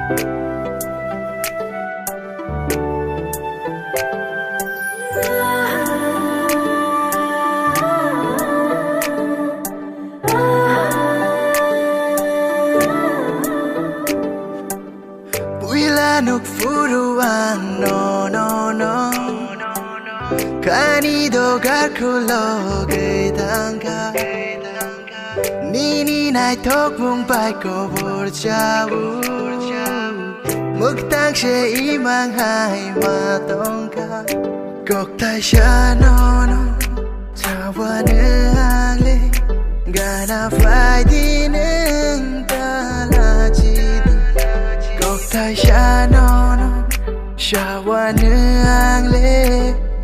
Nuk furuan no no no Kani do garkulo gay tangka Nini nai tok mung pai ko burjawu Muktang she imang hai ma tongka Kok tai sha no no Chawa nang le Gana fai di neng tala chidi Kok tai sha no no Shawa nang le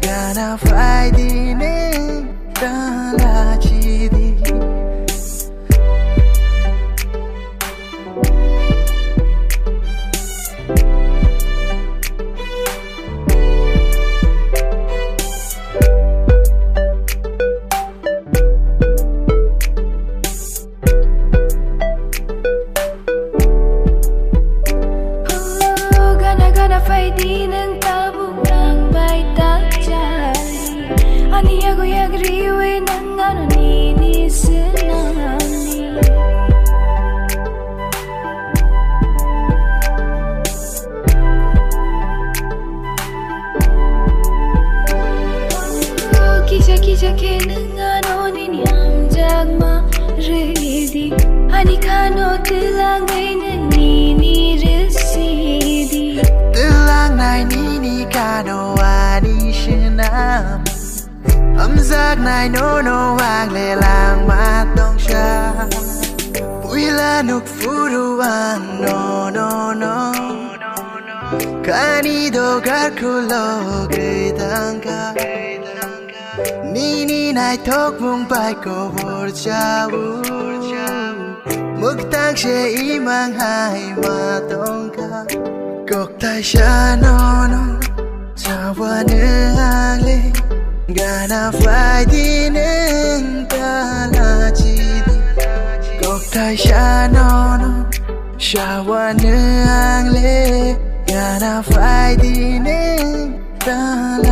Gana fai di neng tala chidi Phải đi nâng ta buông nàng bay ta cari Ani aku yang riwe nang anu nini senani Kisah kisah ke nang anu nini amjak ma ready Ani kano telang nang nini residi Telang nai nini kano ani shinam Amzak nai no no wang le lang ma tong sha Puila nuk furuan no no no Kani do garkulo gay tangka Nini nai tok mung pai ko burjawu Muktang she imang hai ma tongka Kok tai sha no no Chawa nang le Gana fai di neng tala chidi Kok tai sha no no Shawa nang le Gana fai di neng tala